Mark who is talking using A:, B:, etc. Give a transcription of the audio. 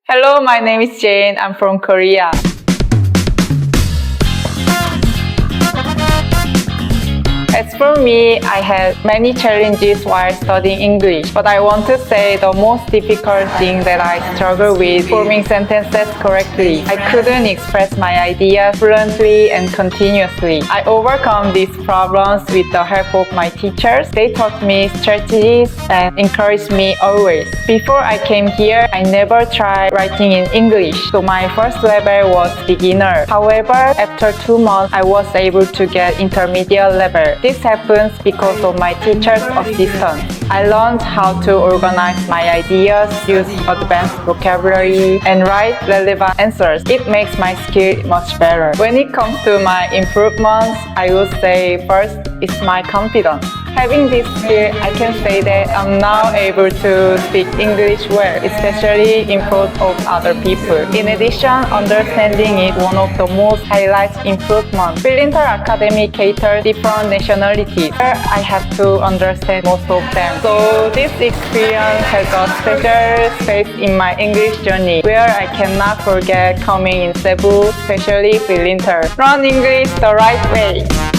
A: Hello, my name is Jane. I'm from Korea. As for me, I had many challenges while studying English, but I want to say the most difficult thing that I struggle with forming sentences correctly. I couldn't express my ideas fluently and continuously. I overcome these problems with the help of my teachers. They taught me strategies and encouraged me always. Before I came here, I never tried writing in English, so my first level was beginner. However, after 2 months, I was able to get intermediate level. This happens because of my teacher's assistance. I learned how to organize my ideas, use advanced vocabulary, and write relevant answers. It makes my skill much better. When it comes to my improvements, I would say first is my confidence. Having this skill, I can say that I'm now able to speak English well, especially in front of other people. In addition, understanding is one of the most highlighted improvements. Philinter Academy caters different nationalities. I have to understand most of them. So this experience has a special space in my English journey, where I cannot forget coming in Cebu, especially Philinter. Learn English the right way.